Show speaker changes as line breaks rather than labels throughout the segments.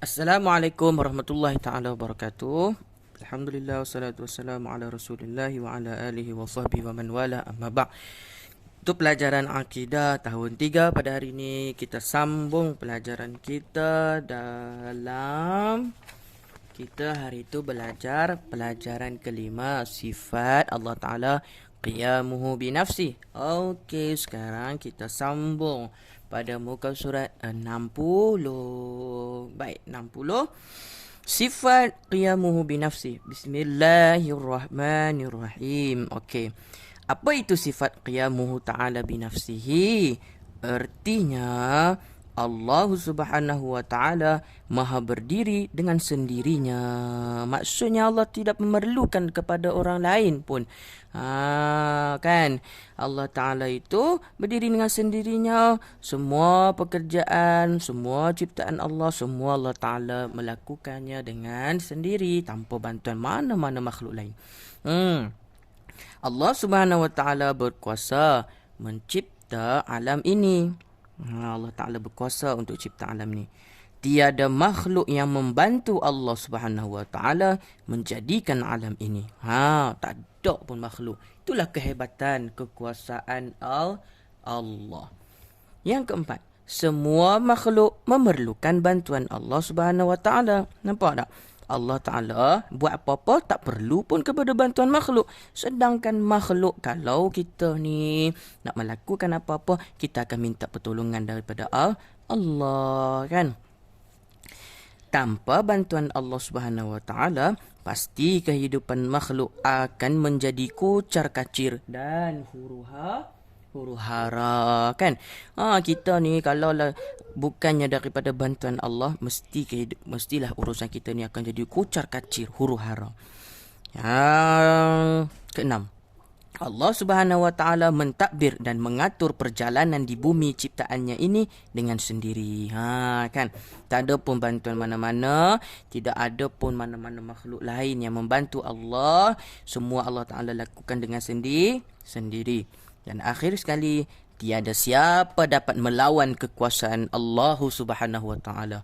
Assalamualaikum warahmatullahi taala wabarakatuh. Alhamdulillah wassalatu wassalamu ala Rasulillah wa ala alihi wa sahbihi wa man wala amma ba'. Untuk pelajaran akidah tahun 3 pada hari ini kita sambung pelajaran kita dalam kita hari itu belajar pelajaran kelima sifat Allah Taala qiyamuhu binafsi. Okey, sekarang kita sambung pada muka surat 60. Baik, 60. Sifat qiyamuhu binafsi. Bismillahirrahmanirrahim. Okey. Apa itu sifat qiyamuhu ta'ala binafsihi? Artinya Allah Subhanahu wa taala Maha berdiri dengan sendirinya. Maksudnya Allah tidak memerlukan kepada orang lain pun. Kan? Allah Taala itu berdiri dengan sendirinya. Semua pekerjaan, semua ciptaan Allah, semua Allah Taala melakukannya dengan sendiri tanpa bantuan mana-mana makhluk lain. Allah Subhanahu wa taala berkuasa mencipta alam ini. Allah Ta'ala berkuasa untuk cipta alam ni. Tiada makhluk yang membantu Allah Subhanahu Wa Ta'ala menjadikan alam ini. Tak ada pun makhluk. Itulah kehebatan kekuasaan Allah. Yang keempat, semua makhluk memerlukan bantuan Allah Subhanahu Wa Ta'ala. Nampak tak? Allah Ta'ala buat apa-apa tak perlu pun kepada bantuan makhluk. Sedangkan makhluk kalau kita ni nak melakukan apa-apa, kita akan minta pertolongan daripada Allah, kan? Tanpa bantuan Allah Subhanahu Wa Ta'ala, pasti kehidupan makhluk akan menjadi kucar kacir dan huru hara, kan? Kita ni kalau bukannya daripada bantuan Allah, mestilah urusan kita ni akan jadi kucar kacir, huru hara. Yang keenam, Allah Subhanahu Wa Taala mentadbir dan mengatur perjalanan di bumi ciptaannya ini dengan sendiri. Kan? Tak ada pun bantuan mana-mana, tidak ada pun mana-mana makhluk lain yang membantu Allah. Semua Allah Taala lakukan dengan sendiri. Dan akhir sekali, tiada siapa dapat melawan kekuasaan Allah Subhanahu Wa Taala.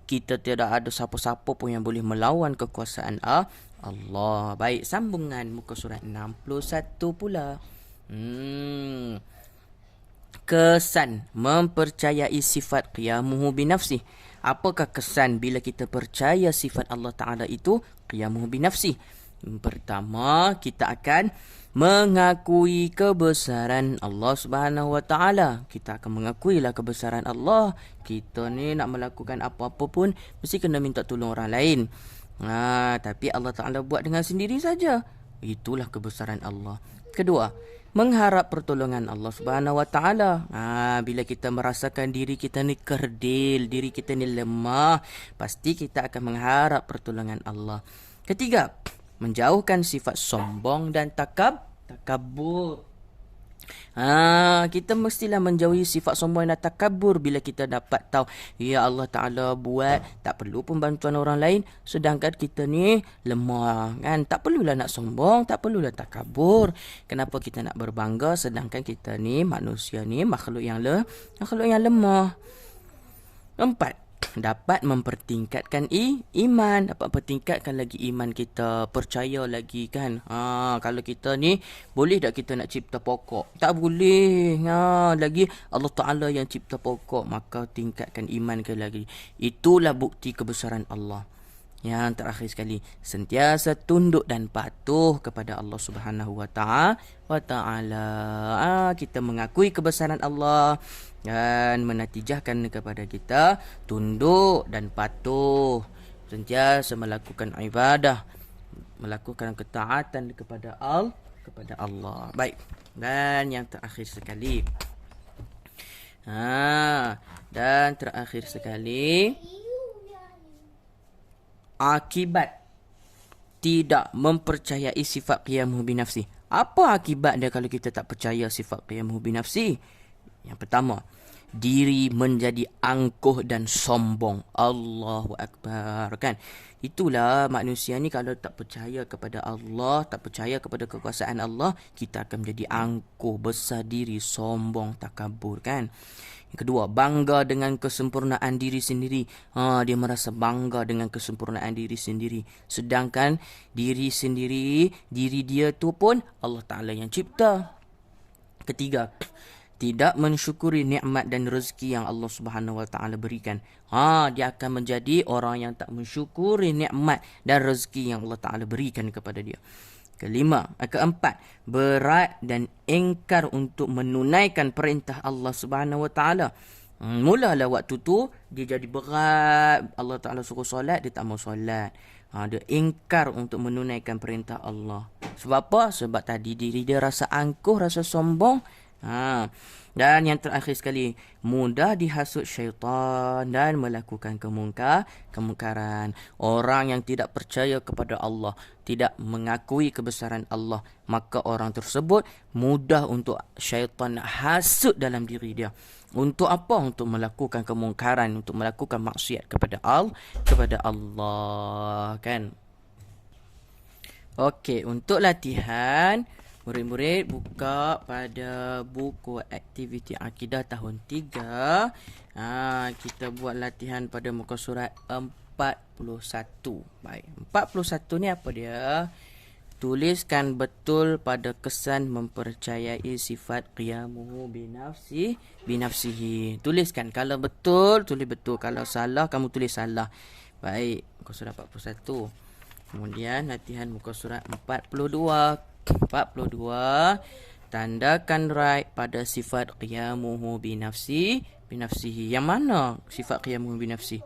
Kita tidak ada siapa-siapa pun yang boleh melawan kekuasaan Allah. Baik, sambungan muka surat 61 pula. Kesan mempercayai sifat qiyamuhu binafsi. Apakah kesan bila kita percaya sifat Allah Ta'ala itu qiyamuhu binafsi? Pertama, kita akan mengakui kebesaran Allah Subhanahu Wa Taala. Kita akan mengakuilah kebesaran Allah. Kita ni nak melakukan apa-apa pun mesti kena minta tolong orang lain. Tapi Allah Taala buat dengan sendiri saja. Itulah kebesaran Allah. Kedua, mengharap pertolongan Allah Subhanahu Wa Taala. Bila kita merasakan diri kita ni kerdil, diri kita ni lemah, pasti kita akan mengharap pertolongan Allah. Ketiga, menjauhkan sifat sombong dan takabur. Kita mestilah menjauhi sifat sombong dan takabur bila kita dapat tahu ya Allah Ta'ala buat, tak perlu pun bantuan orang lain, sedangkan kita ni lemah, kan? Tak perlulah nak sombong, tak perlulah takabur. Kenapa kita nak berbangga sedangkan kita ni manusia ni makhluk yang lemah. Empat, dapat mempertingkatkan iman, dapat mempertingkatkan lagi iman kita, percaya lagi, kan? Kalau kita ni boleh tak kita nak cipta pokok? Tak boleh. Lagi Allah Taala yang cipta pokok, maka tingkatkan iman ke lagi. Itulah bukti kebesaran Allah. Yang terakhir sekali, sentiasa tunduk dan patuh kepada Allah Subhanahu Wa Taala. Kita mengakui kebesaran Allah dan menatijahkan kepada kita tunduk dan patuh, sentiasa melakukan ibadah, melakukan ketaatan kepada Allah. Baik. Dan yang terakhir sekali. Akibat tidak mempercayai sifat qiyamuhu binafsi. Apa akibat dia kalau kita tak percaya sifat qiyamuhu binafsi? Yang pertama, diri menjadi angkuh dan sombong. Allahu Akbar, kan? Itulah manusia ni kalau tak percaya kepada Allah, tak percaya kepada kekuasaan Allah, kita akan menjadi angkuh, besar diri, sombong, takabur, kan? Yang kedua, bangga dengan kesempurnaan diri sendiri. Dia merasa bangga dengan kesempurnaan diri sendiri. Sedangkan diri sendiri, diri dia tu pun Allah Ta'ala yang cipta. Ketiga, tidak mensyukuri nikmat dan rezeki yang Allah Subhanahu Wa Ta'ala berikan. Dia akan menjadi orang yang tak mensyukuri nikmat dan rezeki yang Allah Ta'ala berikan kepada dia. Keempat, berat dan engkar untuk menunaikan perintah Allah Subhanahu Wa Taala. Mulalah waktu tu dia jadi berat. Allah Taala suruh solat, dia tak mau solat. Dia engkar untuk menunaikan perintah Allah. Sebab apa? Sebab tadi diri dia rasa angkuh, rasa sombong. Dan yang terakhir sekali, mudah dihasut syaitan dan melakukan kemungkaran. Orang yang tidak percaya kepada Allah, tidak mengakui kebesaran Allah, maka orang tersebut mudah untuk syaitan hasut dalam diri dia. Untuk apa? Untuk melakukan kemungkaran, untuk melakukan maksiat kepada Allah, kan? Okey, untuk latihan, murid-murid buka pada buku aktiviti akidah tahun 3. Kita buat latihan pada muka surat 41. Baik, 41 ni apa dia? Tuliskan betul pada kesan mempercayai sifat qiyamuhu binafsihi. Tuliskan. Kalau betul, tulis betul. Kalau salah, kamu tulis salah. Baik, muka surat 41. Kemudian latihan muka surat 42. Tandakan right pada sifat qiyamuhu binafsihi. Yang mana sifat qiyamuhu binafsihi?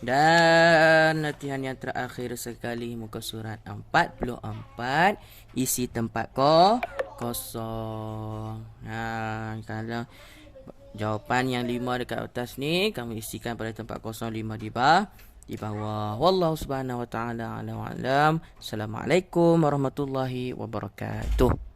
Dan latihan yang terakhir sekali muka surat 44, isi tempat kosong. Kalau jawapan yang 5 dekat atas ni, kamu isikan pada tempat kosong 5 di bawah. Wallahu subhanahu wa ta'ala alam. Assalamualaikum warahmatullahi wabarakatuh.